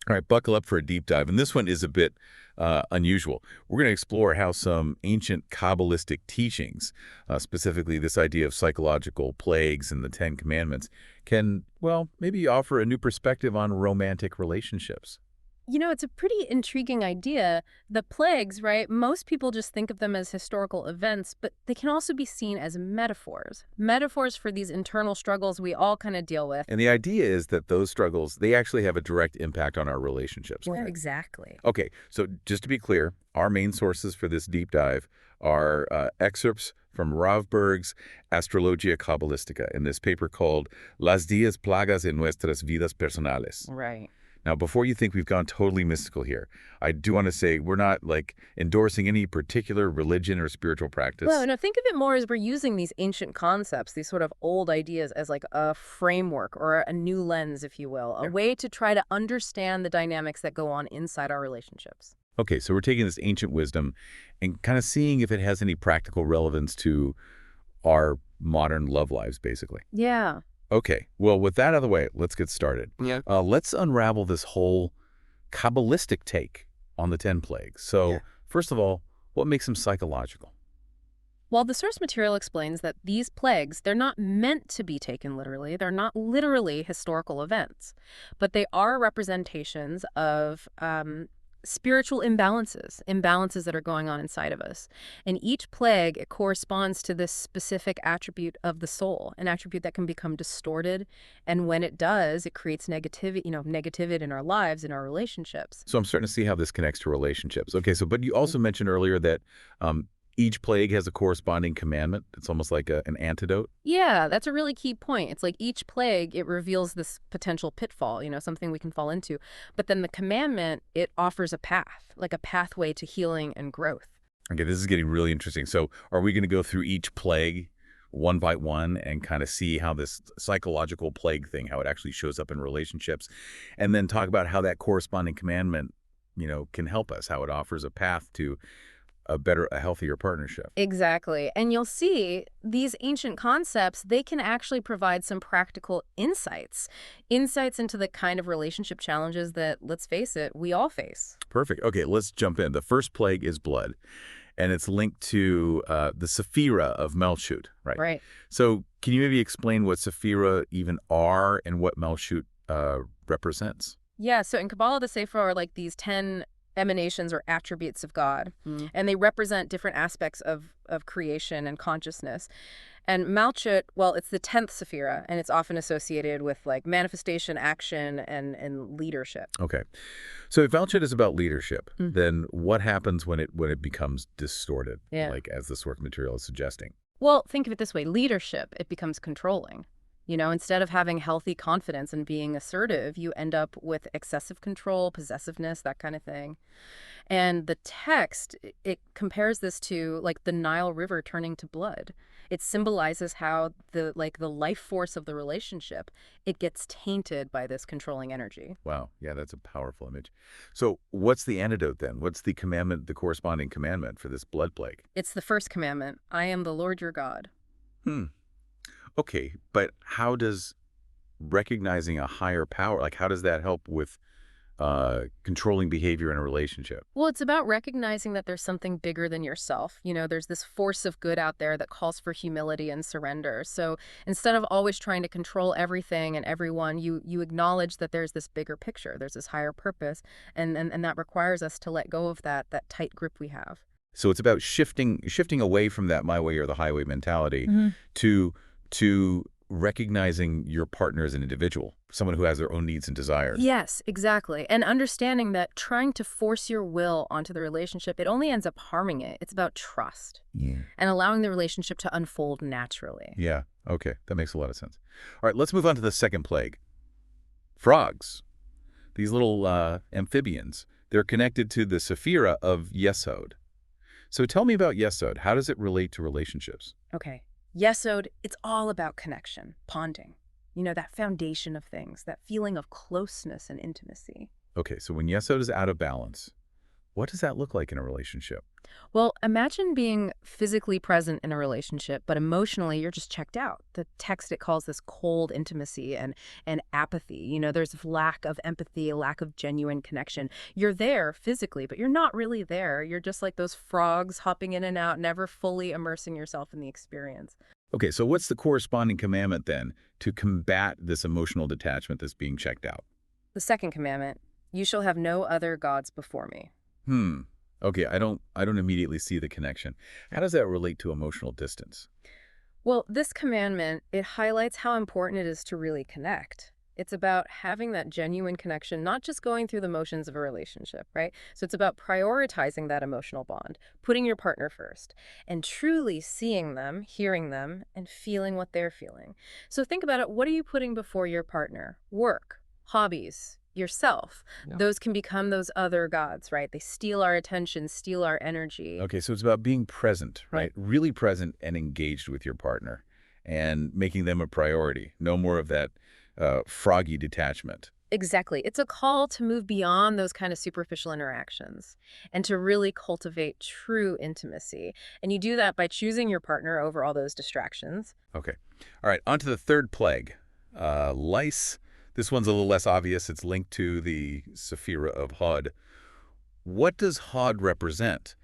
All right, buckle up for a deep dive. And this one is a bit unusual. We're going to explore how some ancient Kabbalistic teachings, specifically this idea of psychological plagues and the Ten Commandments, can, well, maybe offer a new perspective on romantic relationships. You know, it's a pretty intriguing idea. The plagues, right? Most people just think of them as historical events, but they can also be seen as metaphors. Metaphors for these internal struggles we all kind of deal with. And the idea is that those struggles, they actually have a direct impact on our relationships. Right. Exactly. Okay, so just to be clear, our main sources for this deep dive are excerpts from Rav Berg's Astrologia Cabalistica in this paper called Las 10 Plagas en Nuestras Vidas Personales. Right. Now, before you think we've gone totally mystical here, I do want to say we're not, endorsing any particular religion or spiritual practice. Well, no, think of it more as we're using these ancient concepts, these sort of old ideas as like a framework or a new lens, if you will, a way to try to understand the dynamics that go on inside our relationships. Okay, so we're taking this ancient wisdom and kind of seeing if it has any practical relevance to our modern love lives, basically. Yeah. Okay, well, with that out of the way, let's get started. Yeah. Let's unravel this whole Kabbalistic take on the 10 plagues. So, Yeah. first of all, what makes them psychological? While the source material explains that these plagues, they're not meant to be taken literally, they're not literally historical events, but they are representations of spiritual imbalances that are going on inside of us. And each plague, it corresponds to this specific attribute of the soul, an attribute that can become distorted. And when it does, it creates negativity in our lives, in our relationships. So I'm starting to see how this connects to relationships. Okay, so but you also mentioned earlier that each plague has a corresponding commandment. It's almost like an antidote. Yeah, that's a really key point. It's like each plague, it reveals this potential pitfall, something we can fall into. But then the commandment, it offers a path, like a pathway to healing and growth. Okay, this is getting really interesting. So are we going to go through each plague one by one and kind of see how this psychological plague thing, how it actually shows up in relationships, and then talk about how that corresponding commandment, can help us, how it offers a path to a healthier partnership? Exactly. And you'll see these ancient concepts, they can actually provide some practical insights into the kind of relationship challenges that, let's face it, we all face. Perfect. Okay, let's jump in. The first plague is blood, and it's linked to the Sephira of Malchut, right? Right. So can you maybe explain what Sephira even are and what Malchut represents? Yeah, so in Kabbalah, the Sefer are like these 10 emanations or attributes of God, and they represent different aspects of creation and consciousness. And Malchut, well, it's the 10th Sephira, and it's often associated with like manifestation, action, and leadership. Okay. So if Malchut is about leadership, then what happens when it becomes distorted, Yeah. like as the source material is suggesting? Well, think of it this way. Leadership, it becomes controlling. Instead of having healthy confidence and being assertive, you end up with excessive control, possessiveness, that kind of thing. And the text, it compares this to like the Nile River turning to blood. It symbolizes how the life force of the relationship, it gets tainted by this controlling energy. Wow. Yeah, that's a powerful image. So what's the antidote then? What's the commandment, the corresponding commandment for this blood plague? It's the first commandment. I am the Lord your God. Hmm. Okay, but how does recognizing a higher power, how does that help with controlling behavior in a relationship? Well, it's about recognizing that there's something bigger than yourself. There's this force of good out there that calls for humility and surrender. So instead of always trying to control everything and everyone, you acknowledge that there's this bigger picture, there's this higher purpose, and that requires us to let go of that tight grip we have. So it's about shifting away from that my way or the highway mentality to recognizing your partner as an individual, someone who has their own needs and desires. Yes, exactly. And understanding that trying to force your will onto the relationship, it only ends up harming it. It's about trust and allowing the relationship to unfold naturally. Yeah. Okay. That makes a lot of sense. All right. Let's move on to the second plague. Frogs. These little amphibians. They're connected to the Sephira of Yesod. So tell me about Yesod. How does it relate to relationships? Okay. Yesod, it's all about connection, ponding. That foundation of things, that feeling of closeness and intimacy. Okay, so when Yesod is out of balance, What does that look like in a relationship? Well, imagine being physically present in a relationship, but emotionally you're just checked out. The text it calls this cold intimacy and apathy. There's a lack of empathy, a lack of genuine connection. You're there physically, but you're not really there. You're just like those frogs hopping in and out, never fully immersing yourself in the experience. Okay, so what's the corresponding commandment then to combat this emotional detachment that's being checked out? The second commandment, you shall have no other gods before me. Hmm. Okay, I don't immediately see the connection. How does that relate to emotional distance? Well, this commandment, it highlights how important it is to really connect. It's about having that genuine connection, not just going through the motions of a relationship, right? So it's about prioritizing that emotional bond, putting your partner first, and truly seeing them, hearing them, and feeling what they're feeling. So think about it. What are you putting before your partner? Work, hobbies, yourself. Yeah. Those can become those other gods, right? They steal our attention, steal our energy. Okay, so it's about being present, Right. right? Really present and engaged with your partner and making them a priority. No more of that froggy detachment. Exactly. It's a call to move beyond those kind of superficial interactions and to really cultivate true intimacy. And you do that by choosing your partner over all those distractions. Okay. All right, on to the third plague. Lice. This one's a little less obvious. It's linked to the Sephira of Hod. What does Hod represent?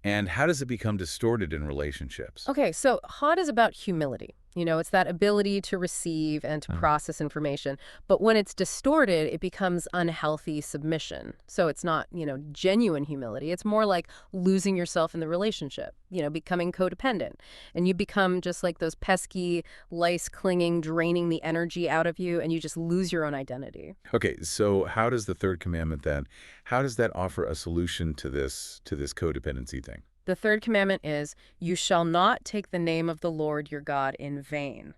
And how does it become distorted in relationships? Okay, so Hod is about humility. It's that ability to receive and to Uh, process information. But when it's distorted, it becomes unhealthy submission. So it's not, genuine humility. It's more like losing yourself in the relationship, becoming codependent. And you become just like those pesky lice clinging, draining the energy out of you, and you just lose your own identity. Okay, so how does the third commandment then, how does that offer a solution to this codependency thing? The third commandment is, you shall not take the name of the Lord your God in vain.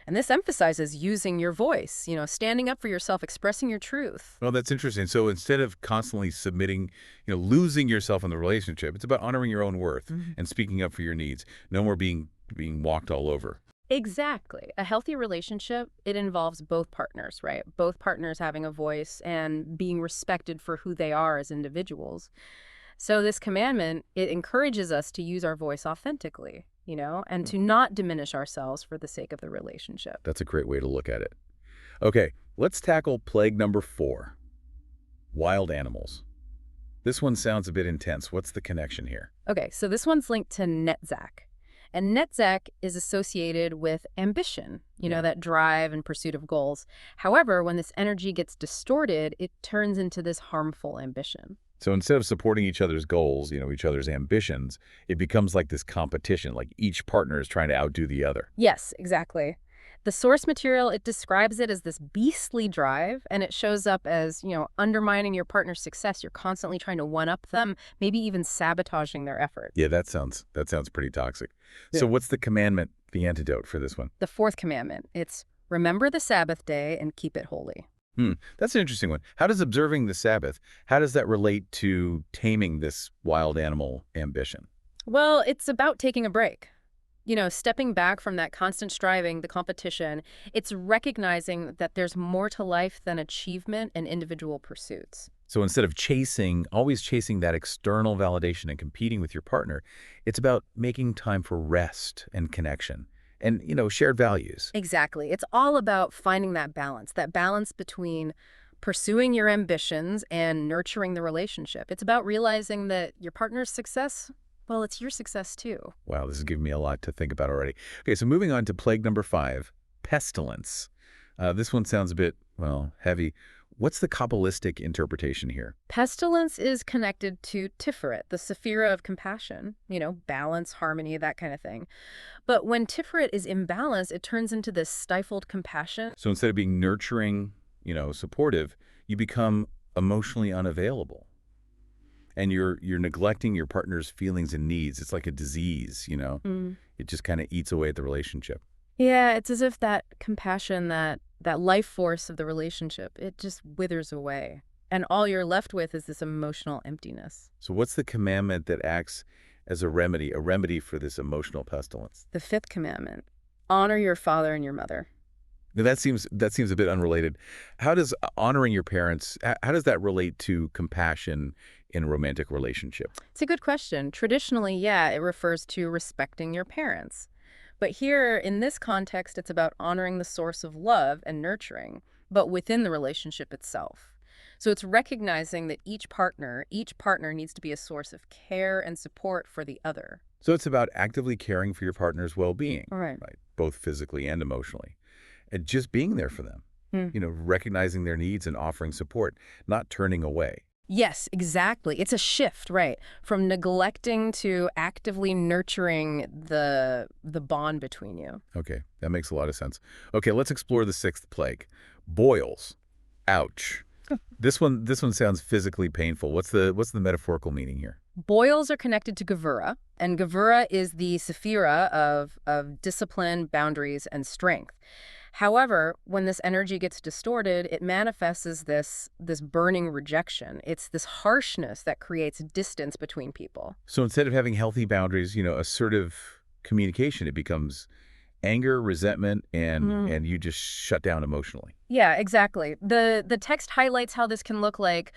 And this emphasizes using your voice, standing up for yourself, expressing your truth. Well, that's interesting. So instead of constantly submitting, losing yourself in the relationship, it's about honoring your own worth and speaking up for your needs. No more being walked all over. Exactly. A healthy relationship, it involves both partners, right? Both partners having a voice and being respected for who they are as individuals. So this commandment, it encourages us to use our voice authentically, and to not diminish ourselves for the sake of the relationship. That's a great way to look at it. Okay, let's tackle plague number 4, wild animals. This one sounds a bit intense. What's the connection here? Okay, so this one's linked to Netzach. And Netzach is associated with ambition, Yeah. that drive and pursuit of goals. However, when this energy gets distorted, it turns into this harmful ambition. So instead of supporting each other's goals, each other's ambitions, it becomes like this competition, like each partner is trying to outdo the other. Yes, exactly. The source material, it describes it as this beastly drive, and it shows up as, undermining your partner's success. You're constantly trying to one-up them, maybe even sabotaging their efforts. Yeah, that sounds pretty toxic. So Yeah. what's the commandment, the antidote for this one? The fourth commandment, it's remember the Sabbath day and keep it holy. That's an interesting one. How does observing the Sabbath, how does that relate to taming this wild animal ambition? Well, it's about taking a break. Stepping back from that constant striving, the competition, it's recognizing that there's more to life than achievement and individual pursuits. So instead of always chasing that external validation and competing with your partner, it's about making time for rest and connection and, shared values. Exactly. It's all about finding that balance between pursuing your ambitions and nurturing the relationship. It's about realizing that your partner's success, well, it's your success too. Wow, this is giving me a lot to think about already. Okay, so moving on to plague number 5, pestilence. This one sounds a bit, heavy. What's the Kabbalistic interpretation here? Pestilence is connected to Tiferet, the Sephira of compassion, balance, harmony, that kind of thing. But when Tiferet is imbalanced, it turns into this stifled compassion. So instead of being nurturing, supportive, you become emotionally unavailable. And you're neglecting your partner's feelings and needs. It's like a disease, It just kind of eats away at the relationship. Yeah, it's as if that compassion, that life force of the relationship, it just withers away. And all you're left with is this emotional emptiness. So what's the commandment that acts as a remedy for this emotional pestilence? The fifth commandment, honor your father and your mother. Now, that seems a bit unrelated. How does honoring your parents, how does that relate to compassion in a romantic relationship? It's a good question. Traditionally, yeah, it refers to respecting your parents. But here, in this context, it's about honoring the source of love and nurturing, but within the relationship itself. So it's recognizing that each partner needs to be a source of care and support for the other. So it's about actively caring for your partner's well-being, All right. right? Both physically and emotionally. And just being there for them, recognizing their needs and offering support, not turning away. Yes, exactly. It's a shift, right? From neglecting to actively nurturing the bond between you. Okay, that makes a lot of sense. Okay, let's explore the sixth plague. Boils. Ouch. This one sounds physically painful. What's the metaphorical meaning here? Boils are connected to Gevura, and Gevura is the sephira of discipline, boundaries, and strength. However, when this energy gets distorted, it manifests as this burning rejection. It's this harshness that creates distance between people. So instead of having healthy boundaries, assertive communication, it becomes anger, resentment, and you just shut down emotionally. Yeah, exactly. The text highlights how this can look like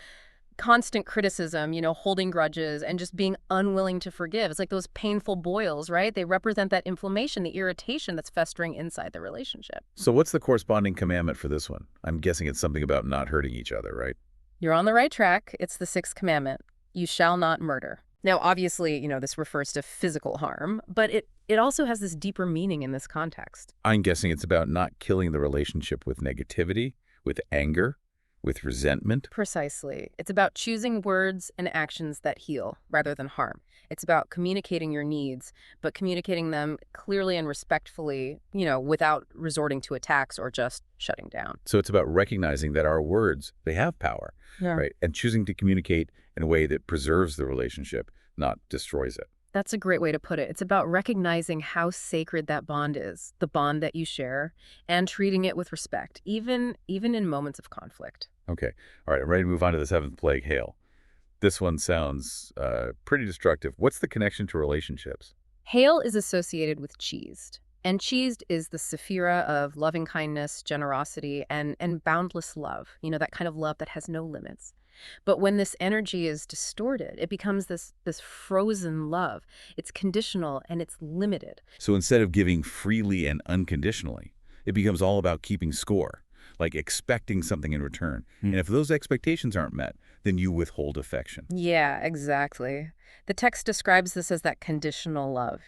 constant criticism, holding grudges and just being unwilling to forgive. It's like those painful boils, right? They represent that inflammation, the irritation that's festering inside the relationship. So what's the corresponding commandment for this one? I'm guessing it's something about not hurting each other, right? You're on the right track. It's the sixth commandment. You shall not murder. Now, obviously, this refers to physical harm, but it also has this deeper meaning in this context. I'm guessing it's about not killing the relationship with negativity, with anger, with resentment. Precisely. It's about choosing words and actions that heal rather than harm. It's about communicating your needs, but communicating them clearly and respectfully, without resorting to attacks or just shutting down. So it's about recognizing that our words, they have power, Yeah. right? And choosing to communicate in a way that preserves the relationship, not destroys it. That's a great way to put it. It's about recognizing how sacred that bond is, the bond that you share, and treating it with respect, even in moments of conflict. Okay. All right. I'm ready to move on to the seventh plague, hail. This one sounds pretty destructive. What's the connection to relationships? Hail is associated with cheesed, and cheesed is the sephira of loving kindness, generosity, and boundless love, that kind of love that has no limits. But when this energy is distorted, it becomes this frozen love. It's conditional and it's limited. So instead of giving freely and unconditionally, it becomes all about keeping score, like expecting something in return. And if those expectations aren't met, then you withhold affection. Yeah, exactly. The text describes this as that conditional love,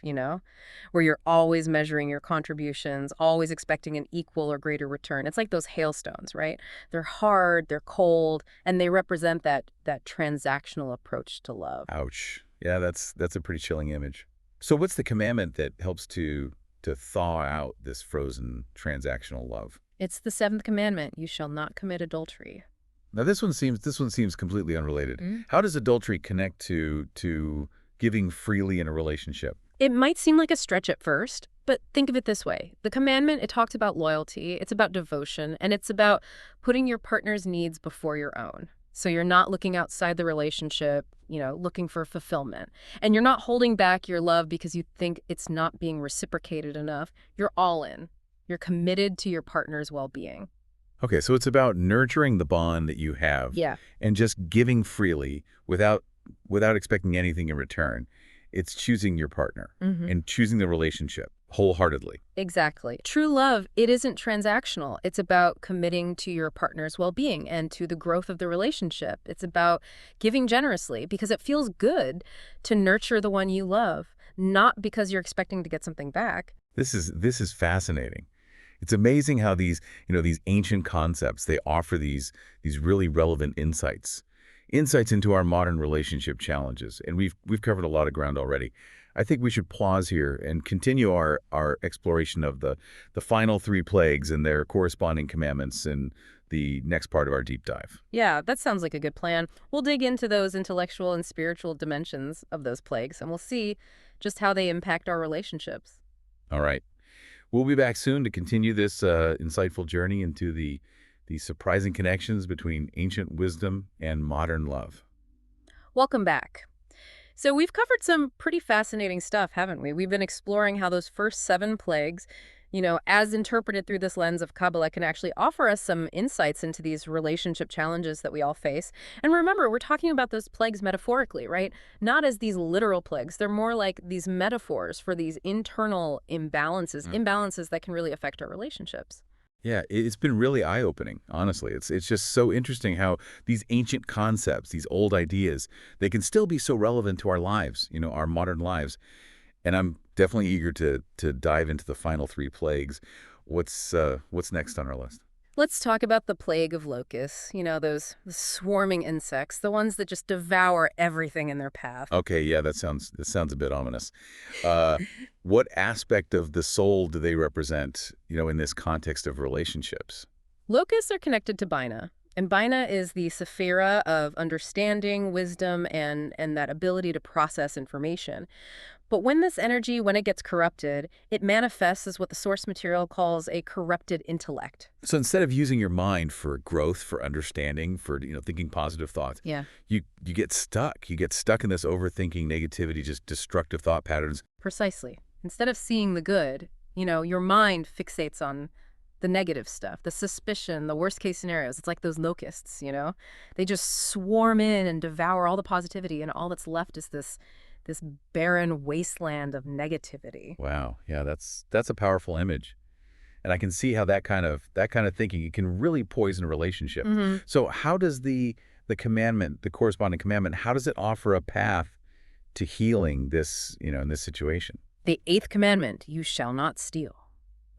where you're always measuring your contributions, always expecting an equal or greater return. It's like those hailstones, right? They're hard, they're cold, and they represent that transactional approach to love. Ouch. Yeah, that's a pretty chilling image. So what's the commandment that helps to thaw out this frozen transactional love? It's the seventh commandment, you shall not commit adultery. Now this one seems completely unrelated. How does adultery connect to giving freely in a relationship? It might seem like a stretch at first, but think of it this way. The commandment, it talks about loyalty, it's about devotion, and it's about putting your partner's needs before your own. So you're not looking outside the relationship, looking for fulfillment. And you're not holding back your love because you think it's not being reciprocated enough. You're all in. You're committed to your partner's well-being. Okay, so it's about nurturing the bond that you have Yeah. and just giving freely without expecting anything in return. It's choosing your partner and choosing the relationship wholeheartedly. Exactly. True love, it isn't transactional. It's about committing to your partner's well-being and to the growth of the relationship. It's about giving generously because it feels good to nurture the one you love, not because you're expecting to get something back. This is fascinating. It's amazing how these ancient concepts, they offer these really relevant insights into our modern relationship challenges. And we've covered a lot of ground already. I think we should pause here and continue our exploration of the final three plagues and their corresponding commandments in the next part of our deep dive. Yeah, that sounds like a good plan. We'll dig into those intellectual and spiritual dimensions of those plagues, and we'll see just how they impact our relationships. All right. We'll be back soon to continue this insightful journey into the surprising connections between ancient wisdom and modern love. Welcome back. So we've covered some pretty fascinating stuff, haven't we? We've been exploring how those first 7 plagues as interpreted through this lens of Kabbalah, can actually offer us some insights into these relationship challenges that we all face. And remember, we're talking about those plagues metaphorically, right? Not as these literal plagues. They're more like these metaphors for these internal imbalances that can really affect our relationships. Yeah, it's been really eye-opening, honestly. It's just so interesting how these ancient concepts, these old ideas, they can still be so relevant to our lives, our modern lives. And I'm definitely eager to dive into the final three plagues. What's next on our list? Let's talk about the plague of locusts, those swarming insects, the ones that just devour everything in their path. Okay, yeah, that sounds a bit ominous. Uh, what aspect of the soul do they represent, in this context of relationships? Locusts are connected to Bina, and Bina is the sephira of understanding, wisdom, and that ability to process information. But when it gets corrupted, it manifests as what the source material calls a corrupted intellect. So instead of using your mind for growth, for understanding, for thinking positive thoughts, Yeah. you get stuck. You get stuck in this overthinking, negativity, just destructive thought patterns. Precisely. Instead of seeing the good, your mind fixates on the negative stuff, the suspicion, the worst case scenarios. It's like those locusts. They just swarm in and devour all the positivity, and all that's left is this barren wasteland of negativity. Wow, yeah, that's a powerful image, and I can see how that kind of thinking, it can really poison a relationship. Hmm. So how does the commandment, the corresponding commandment, how does it offer a path to healing this, in this situation? The eighth commandment, you shall not steal.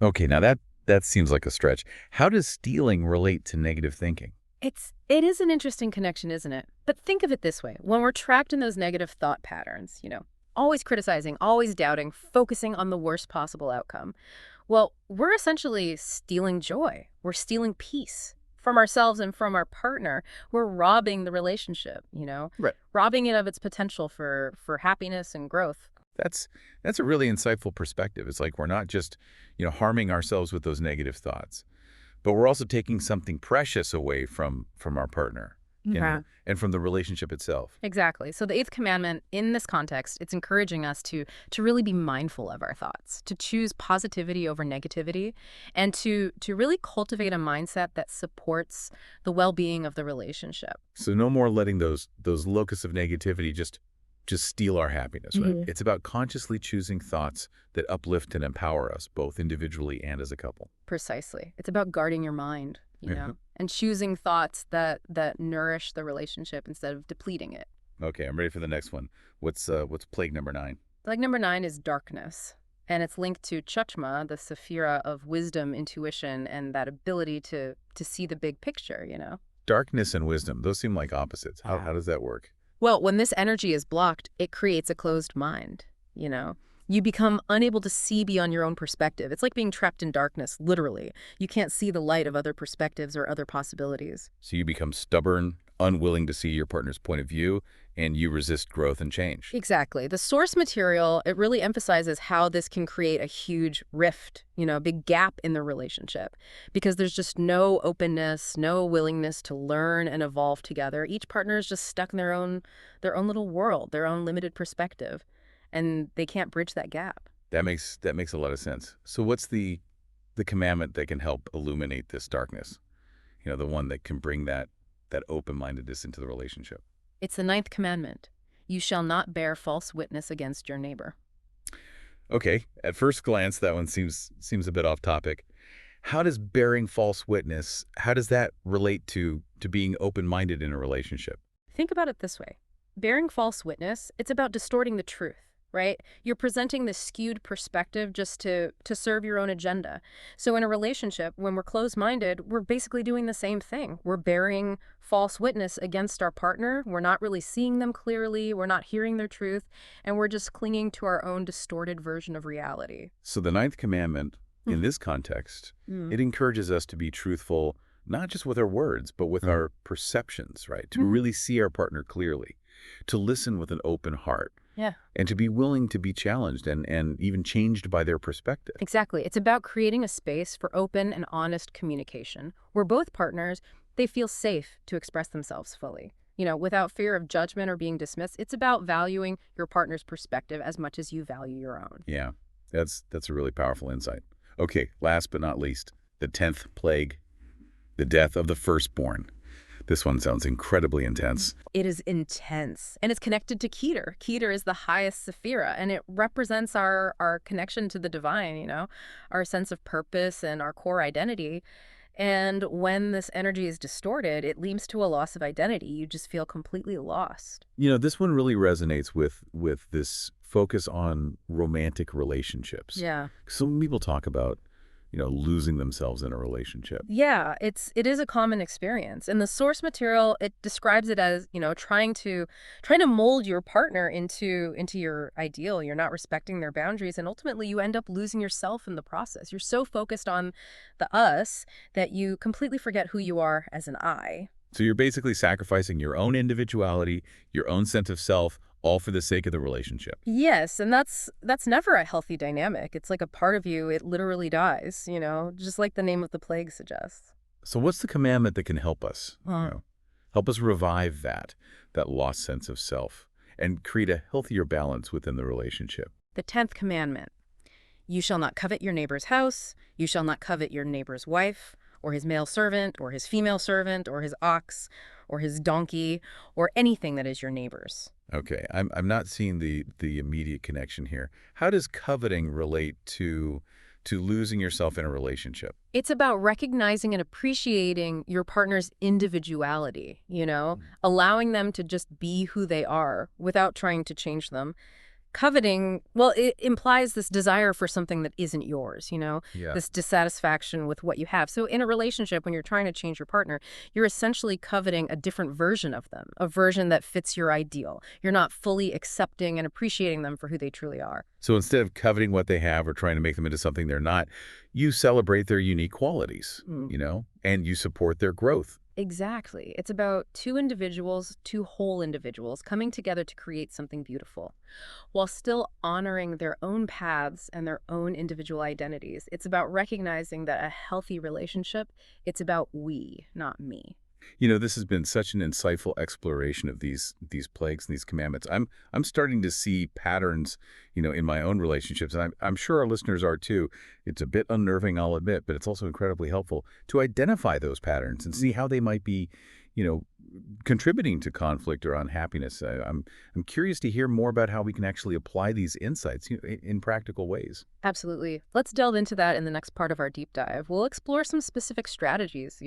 Okay, now that seems like a stretch. How does stealing relate to negative thinking? It is an interesting connection, isn't it? But think of it this way. When we're trapped in those negative thought patterns, always criticizing, always doubting, focusing on the worst possible outcome, well, we're essentially stealing joy. We're stealing peace from ourselves and from our partner. We're robbing the relationship. Right. Robbing it of its potential for happiness and growth. That's a really insightful perspective. It's like we're not just, harming ourselves with those negative thoughts, but we're also taking something precious away from our partner, Yeah. and from the relationship itself. Exactly. So the eighth commandment, in this context, it's encouraging us to really be mindful of our thoughts, to choose positivity over negativity, and to really cultivate a mindset that supports the well-being of the relationship. So no more letting those locusts of negativity just steal our happiness, right? Mhm. It's about consciously choosing thoughts that uplift and empower us, both individually and as a couple. Precisely. It's about guarding your mind, Yeah. and choosing thoughts that nourish the relationship instead of depleting it. Okay, I'm ready for the next one. What's plague number 9? Like number 9 is darkness. And it's linked to Chachma, the sephira of wisdom, intuition, and that ability to see the big picture. Darkness and wisdom, those seem like opposites. How does that work? Well, when this energy is blocked, it creates a closed mind. You become unable to see beyond your own perspective. It's like being trapped in darkness, literally. You can't see the light of other perspectives or other possibilities. So you become stubborn, unwilling to see your partner's point of view, and you resist growth and change. Exactly. The source material, it really emphasizes how this can create a huge rift, a big gap in the relationship, because there's just no openness, no willingness to learn and evolve together. Each partner is just stuck in their own little world, their own limited perspective, and they can't bridge that gap. That makes a lot of sense. So what's the commandment that can help illuminate this darkness? The one that can bring that open-mindedness into the relationship. It's the ninth commandment. You shall not bear false witness against your neighbor. Okay, at first glance, that one seems a bit off topic. How does bearing false witness, how does that relate to being open-minded in a relationship? Think about it this way. Bearing false witness, it's about distorting the truth, right? You're presenting this skewed perspective just to serve your own agenda. So in a relationship, when we're closed-minded, we're basically doing the same thing. We're bearing false witness against our partner. We're not really seeing them clearly. We're not hearing their truth. And we're just clinging to our own distorted version of reality. So the ninth commandment, in this context, it encourages us to be truthful, not just with our words, but with our perceptions, right? To really see our partner clearly, to listen with an open heart. Yeah. And to be willing to be challenged and even changed by their perspective. Exactly. It's about creating a space for open and honest communication where both partners, they feel safe to express themselves fully. Without fear of judgment or being dismissed. It's about valuing your partner's perspective as much as you value your own. Yeah, that's a really powerful insight. Okay, last but not least, the 10th plague, the death of the firstborn. This one sounds incredibly intense. It is intense, and it's connected to Keter. Keter is the highest Sephira, and it represents our connection to the divine, our sense of purpose and our core identity. And when this energy is distorted, it leads to a loss of identity. You just feel completely lost. This one really resonates with this focus on romantic relationships. Yeah. Some people talk about, losing themselves in a relationship. Yeah, it is a common experience. In the source material, it describes it as, trying to mold your partner into your ideal. You're not respecting their boundaries, and ultimately you end up losing yourself in the process. You're so focused on the us that you completely forget who you are as an I. So you're basically sacrificing your own individuality, your own sense of self, all for the sake of the relationship. Yes, and that's never a healthy dynamic. It's like a part of you, it literally dies, just like the name of the plague suggests. So what's the commandment that can help us? Help us revive that lost sense of self and create a healthier balance within the relationship. The 10th commandment: you shall not covet your neighbor's house, you shall not covet your neighbor's wife, or his male servant, or his female servant, or his ox, or his donkey, or anything that is your neighbor's. Okay, I'm not seeing the immediate connection here. How does coveting relate to losing yourself in a relationship? It's about recognizing and appreciating your partner's individuality, allowing them to just be who they are without trying to change them. Coveting, well, it implies this desire for something that isn't yours, Yeah. this dissatisfaction with what you have. So in a relationship, when you're trying to change your partner, you're essentially coveting a different version of them, a version that fits your ideal. You're not fully accepting and appreciating them for who they truly are. So instead of coveting what they have or trying to make them into something they're not, you celebrate their unique qualities, and you support their growth. Exactly. It's about two individuals, two whole individuals coming together to create something beautiful while still honoring their own paths and their own individual identities. It's about recognizing that a healthy relationship, it's about we, not me. This has been such an insightful exploration of these plagues and these commandments. I'm starting to see patterns, in my own relationships, and I'm sure our listeners are too. It's a bit unnerving, I'll admit, but it's also incredibly helpful to identify those patterns and see how they might be, you know, contributing to conflict or unhappiness. I'm curious to hear more about how we can actually apply these insights, in practical ways. Absolutely. Let's delve into that in the next part of our deep dive. We'll explore some specific strategies,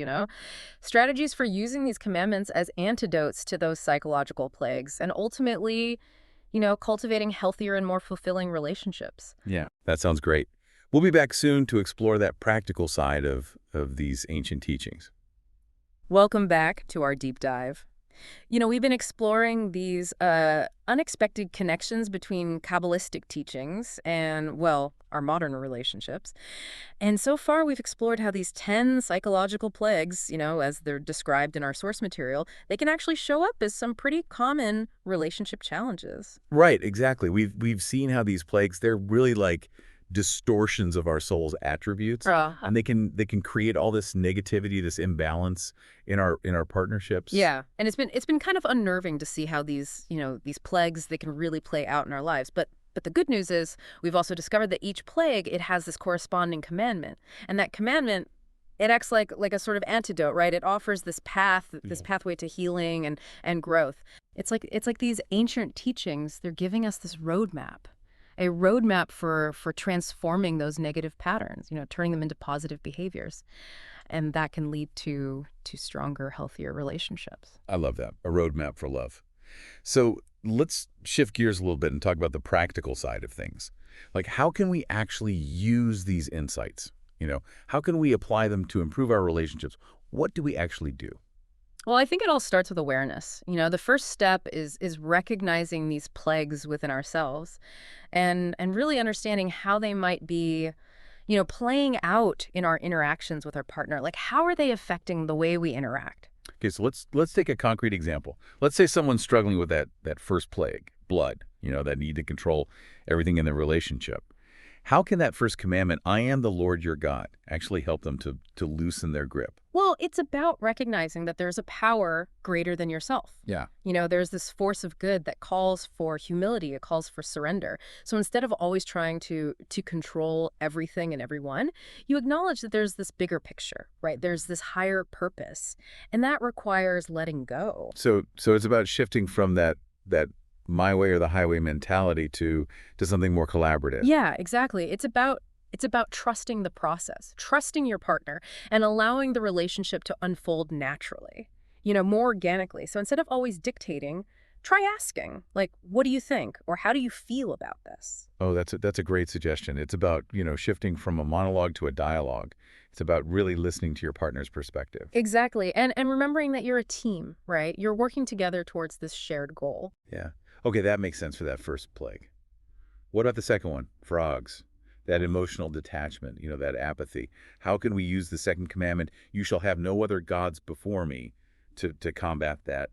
strategies for using these commandments as antidotes to those psychological plagues and ultimately, cultivating healthier and more fulfilling relationships. Yeah, that sounds great. We'll be back soon to explore that practical side of these ancient teachings. Welcome back to our deep dive. We've been exploring these unexpected connections between Kabbalistic teachings and, well, our modern relationships. And so far, we've explored how these 10 psychological plagues, as they're described in our source material, they can actually show up as some pretty common relationship challenges. Right, exactly. We've seen how these plagues, they're really like distortions of our soul's attributes, and they can create all this negativity, this imbalance in our partnerships. Yeah, and it's been kind of unnerving to see how these plagues, they can really play out in our lives. But the good news is we've also discovered that each plague, it has this corresponding commandment, and that commandment, it acts like a sort of antidote, right? It offers this path, this pathway to healing and growth. It's like these ancient teachings, they're giving us this roadmap. A roadmap for transforming those negative patterns, turning them into positive behaviors. And that can lead to stronger, healthier relationships. I love that. A roadmap for love. So let's shift gears a little bit and talk about the practical side of things. Like, how can we actually use these insights? How can we apply them to improve our relationships? What do we actually do? Well, I think it all starts with awareness. The first step is recognizing these plagues within ourselves and really understanding how they might be, playing out in our interactions with our partner. Like, how are they affecting the way we interact? Okay, so let's take a concrete example. Let's say someone's struggling with that first plague, blood, that need to control everything in their relationship. How can that first commandment, I am the Lord your God, actually help them to loosen their grip? Well, it's about recognizing that there's a power greater than yourself. Yeah. There's this force of good that calls for humility, it calls for surrender. So instead of always trying to control everything and everyone, you acknowledge that there's this bigger picture, right? There's this higher purpose, and that requires letting go. So it's about shifting from that my way or the highway mentality to something more collaborative. Yeah, exactly. It's about trusting the process, trusting your partner, and allowing the relationship to unfold naturally, more organically. So instead of always dictating, try asking, like, what do you think? Or how do you feel about this? Oh, that's a great suggestion. It's about, shifting from a monologue to a dialogue. It's about really listening to your partner's perspective. Exactly. And remembering that you're a team, right? You're working together towards this shared goal. Yeah. Okay, that makes sense for that first plague. What about the second one? Frogs. That emotional detachment, that apathy. How can we use the second commandment, you shall have no other gods before me, to combat that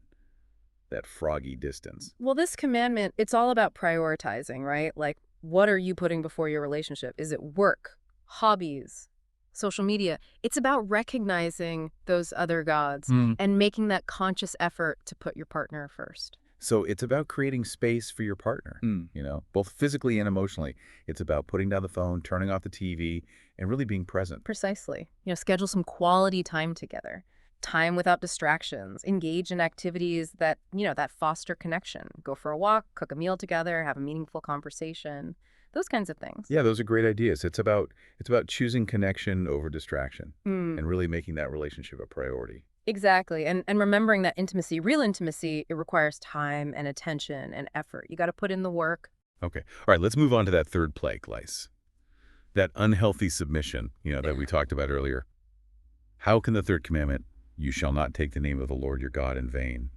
froggy distance? Well, this commandment, it's all about prioritizing, right? Like, what are you putting before your relationship? Is it work, hobbies, social media? It's about recognizing those other gods and making that conscious effort to put your partner first. So it's about creating space for your partner, both physically and emotionally. It's about putting down the phone, turning off the TV, and really being present. Precisely. Schedule some quality time together. Time without distractions. Engage in activities that foster connection. Go for a walk, cook a meal together, have a meaningful conversation. Those kinds of things. Yeah, those are great ideas. It's about choosing connection over distraction and really making that relationship a priority. Exactly. And remembering that intimacy, real intimacy, it requires time and attention and effort. You got to put in the work. Okay. All right, let's move on to that third plague, Lice. That unhealthy submission, that we talked about earlier. How can the third commandment, you shall not take the name of the Lord your God in vain,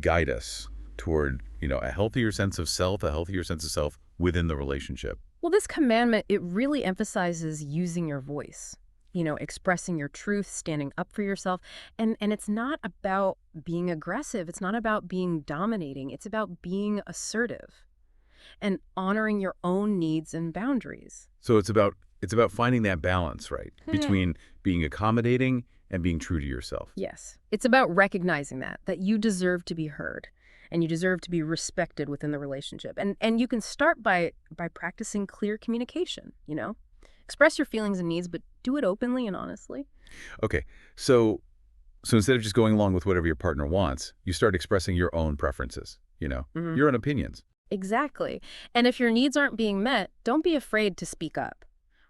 guide us toward, a healthier sense of self, within the relationship? Well, this commandment, it really emphasizes using your voice, expressing your truth, standing up for yourself. And it's not about being aggressive. It's not about being dominating. It's about being assertive and honoring your own needs and boundaries. So it's about finding that balance, right, between being accommodating and being true to yourself. Yes. It's about recognizing that you deserve to be heard and you deserve to be respected within the relationship. And you can start by practicing clear communication, Express your feelings and needs, but do it openly and honestly. Okay, so instead of just going along with whatever your partner wants, you start expressing your own preferences, your own opinions. Exactly. And if your needs aren't being met, don't be afraid to speak up.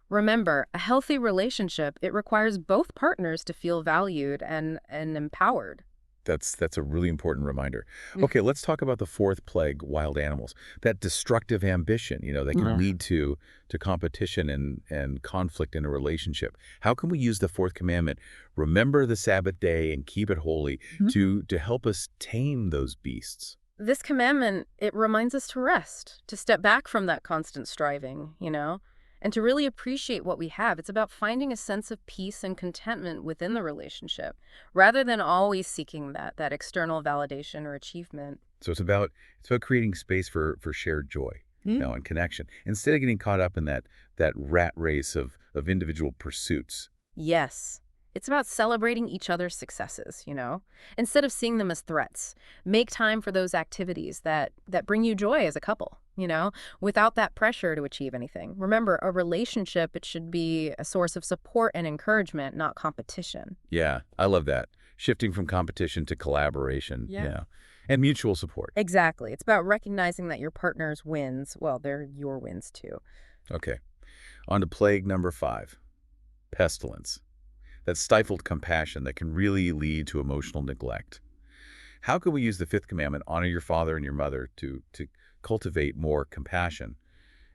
Remember, a healthy relationship, it requires both partners to feel valued and empowered. That's a really important reminder. Okay, let's talk about the fourth plague, wild animals. That destructive ambition, that can lead to competition and conflict in a relationship. How can we use the fourth commandment, remember the Sabbath day and keep it holy, to help us tame those beasts? This commandment, it reminds us to rest, to step back from that constant striving, and to really appreciate what we have. It's about finding a sense of peace and contentment within the relationship, rather than always seeking that external validation or achievement. So it's about creating space for shared joy, and connection, instead of getting caught up in that rat race of individual pursuits. Yes. It's about celebrating each other's successes, instead of seeing them as threats. Make time for those activities that bring you joy as a couple, without that pressure to achieve anything. Remember, a relationship, it should be a source of support and encouragement, not competition. Yeah, I love that. Shifting from competition to collaboration. Yeah. And mutual support. Exactly. It's about recognizing that your partner's wins, well, they're your wins too. Okay. On to plague number 5, pestilence. That stifled compassion that can really lead to emotional neglect. How can we use the fifth commandment, honor your father and your mother, to cultivate more compassion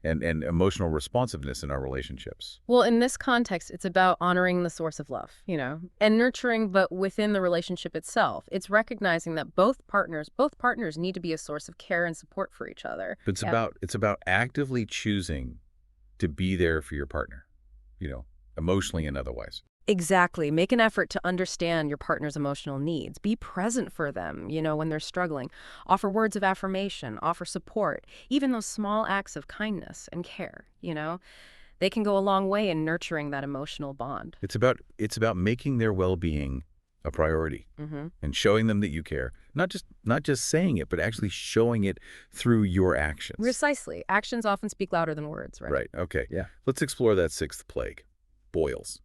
and emotional responsiveness in our relationships? Well, in this context, it's about honoring the source of love, and nurturing, but within the relationship itself. It's recognizing that both partners need to be a source of care and support for each other. But it's about actively choosing to be there for your partner, emotionally and otherwise. Exactly. Make an effort to understand your partner's emotional needs. Be present for them, when they're struggling. Offer words of affirmation, offer support. Even those small acts of kindness and care, they can go a long way in nurturing that emotional bond. It's about making their well-being a priority Hmm. and showing them that you care. Not just saying it, but actually showing it through your actions. Precisely. Actions often speak louder than words, right? Right. Okay. Yeah. Let's explore that sixth plague, boils.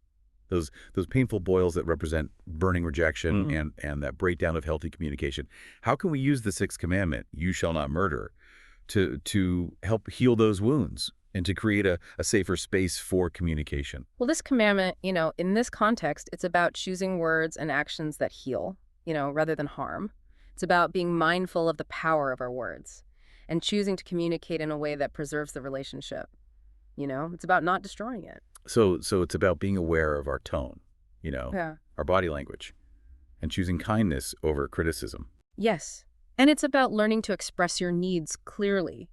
Those painful boils that represent burning rejection and that breakdown of healthy communication. How can we use the sixth commandment, you shall not murder, to help heal those wounds and to create a safer space for communication? Well, this commandment, in this context, it's about choosing words and actions that heal, rather than harm. It's about being mindful of the power of our words and choosing to communicate in a way that preserves the relationship. It's about not destroying it. So it's about being aware of our tone, Yeah. our body language, and choosing kindness over criticism. Yes. And it's about learning to express your needs clearly,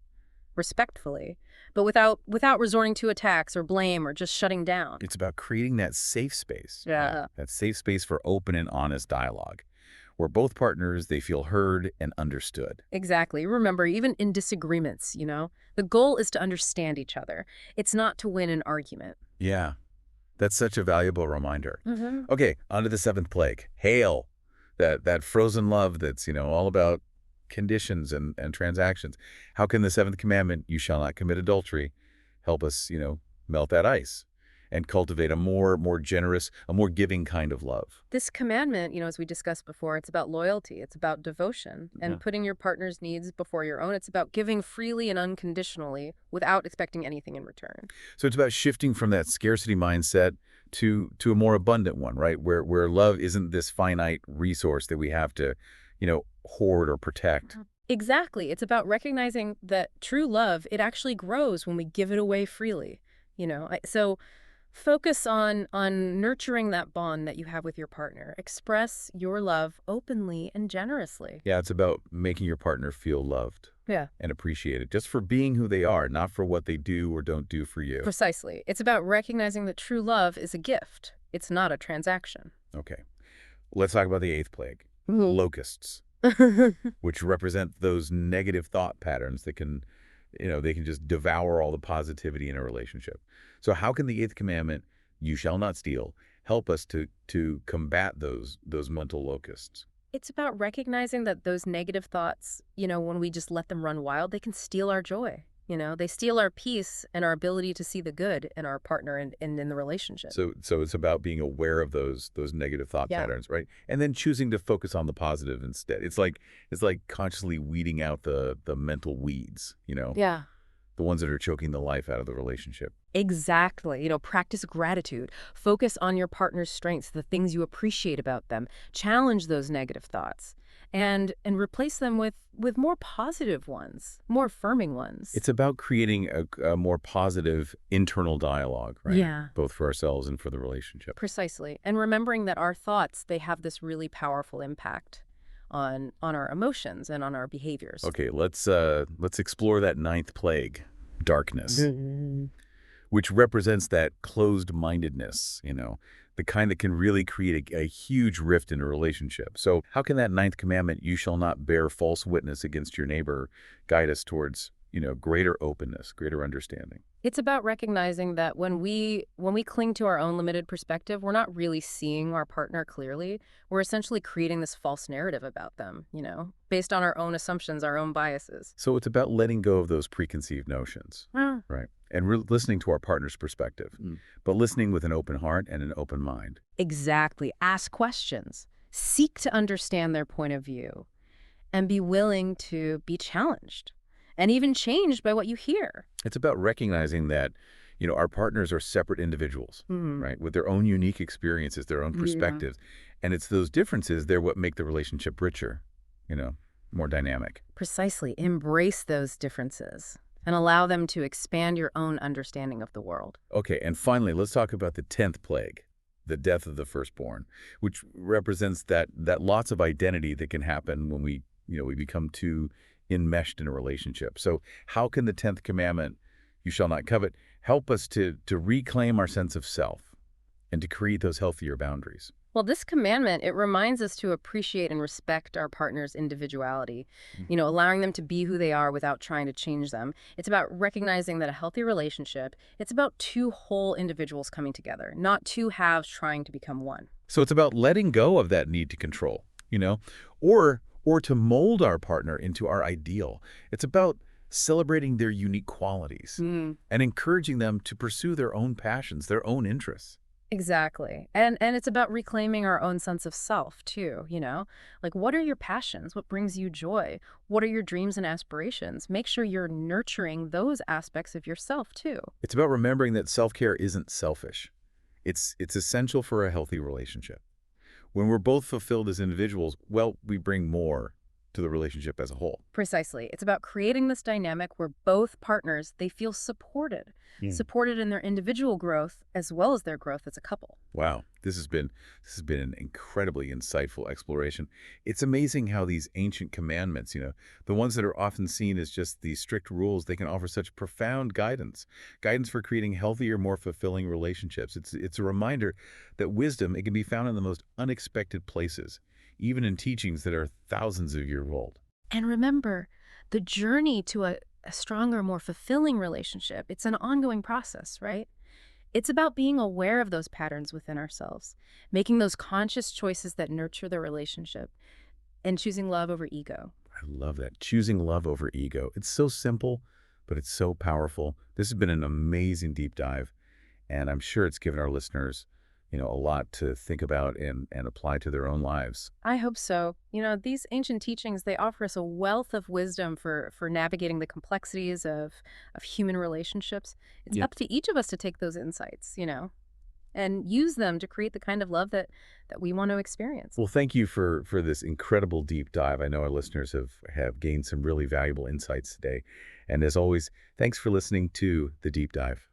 respectfully, but without resorting to attacks or blame or just shutting down. It's about creating that safe space. Yeah. That safe space for open and honest dialogue, where both partners, they feel heard and understood. Exactly. Remember, even in disagreements, the goal is to understand each other. It's not to win an argument. Yeah, that's such a valuable reminder. Mm-hmm. Okay, on to the seventh plague, hail. That frozen love that's, all about conditions and transactions. How can the seventh commandment, you shall not commit adultery, help us, melt that ice and cultivate a more generous, a more giving kind of love? This commandment, as we discussed before, it's about loyalty. It's about devotion and Yeah. putting your partner's needs before your own. It's about giving freely and unconditionally without expecting anything in return. So it's about shifting from that scarcity mindset to a more abundant one, right? Where love isn't this finite resource that we have to, hoard or protect. Exactly. It's about recognizing that true love, it actually grows when we give it away freely. So focus on nurturing that bond that you have with your partner. Express your love openly and generously. Yeah, it's about making your partner feel loved Yeah. and appreciated just for being who they are, not for what they do or don't do for you. Precisely. It's about recognizing that true love is a gift. It's not a transaction. Okay. Let's talk about the eighth plague, locusts, which represent those negative thought patterns that can, they can just devour all the positivity in a relationship. So how can the eighth commandment, you shall not steal, help us to combat those mental locusts? It's about recognizing that those negative thoughts, when we just let them run wild, they can steal our joy. They steal our peace and our ability to see the good in our partner and in the relationship. So it's about being aware of those negative thought Yeah. patterns, right? And then choosing to focus on the positive instead. It's like consciously weeding out the mental weeds, Yeah. the ones that are choking the life out of the relationship. Exactly. Practice gratitude. Focus on your partner's strengths, the things you appreciate about them. Challenge those negative thoughts and replace them with more positive ones, more affirming ones. It's about creating a more positive internal dialogue, right? Yeah. Both for ourselves and for the relationship. Precisely. And remembering that our thoughts, they have this really powerful impact on our emotions and on our behaviors. Okay, let's explore that ninth plague, darkness, which represents that closed-mindedness, the kind that can really create a huge rift in a relationship. So how can that ninth commandment, you shall not bear false witness against your neighbor, guide us towards, greater openness, greater understanding? It's about recognizing that when we cling to our own limited perspective, we're not really seeing our partner clearly. We're essentially creating this false narrative about them, based on our own assumptions, our own biases. So it's about letting go of those preconceived notions, right? And listening to our partner's perspective, but listening with an open heart and an open mind. Exactly. Ask questions. Seek to understand their point of view and be willing to be challenged and even changed by what you hear. It's about recognizing that, our partners are separate individuals, right? With their own unique experiences, their own perspectives. And it's those differences, they're what make the relationship richer, more dynamic. Precisely. Embrace those differences and allow them to expand your own understanding of the world. Okay, and finally, let's talk about the 10th plague, the death of the firstborn, which represents that lots of identity that can happen when we become too enmeshed in a relationship. So how can the 10th commandment, you shall not covet, help us to reclaim our sense of self and to create those healthier boundaries. Well, this commandment, it reminds us to appreciate and respect our partner's individuality, Mm. allowing them to be who they are without trying to change them. It's about recognizing that a healthy relationship, it's about two whole individuals coming together, not two halves trying to become one. So it's about letting go of that need to control, or to mold our partner into our ideal. It's about celebrating their unique qualities Mm. and encouraging them to pursue their own passions, their own interests. Exactly. And it's about reclaiming our own sense of self too. Like what are your passions? What brings you joy? What are your dreams and aspirations? Make sure you're nurturing those aspects of yourself too. It's about remembering that self-care isn't selfish. It's essential for a healthy relationship. When we're both fulfilled as individuals, well, we bring more to the relationship as a whole. Precisely. It's about creating this dynamic where both partners, they feel supported, Mm. supported in their individual growth as well as their growth as a couple. Wow, this has been an incredibly insightful exploration. It's amazing how these ancient commandments, the ones that are often seen as just these strict rules, they can offer such profound guidance for creating healthier, more fulfilling relationships. It's a reminder that wisdom, it can be found in the most unexpected places, even in teachings that are thousands of years old. And remember, the journey to a stronger, more fulfilling relationship, it's an ongoing process, right? It's about being aware of those patterns within ourselves, making those conscious choices that nurture the relationship, and choosing love over ego. I love that. Choosing love over ego. It's so simple, but it's so powerful. This has been an amazing deep dive, and I'm sure it's given our listeners, a lot to think about and apply to their own lives. I hope so. These ancient teachings, they offer us a wealth of wisdom for navigating the complexities of human relationships. It's Yeah. up to each of us to take those insights, and use them to create the kind of love that we want to experience. Well, thank you for this incredible deep dive. I know our listeners have gained some really valuable insights today. And as always, thanks for listening to The Deep Dive.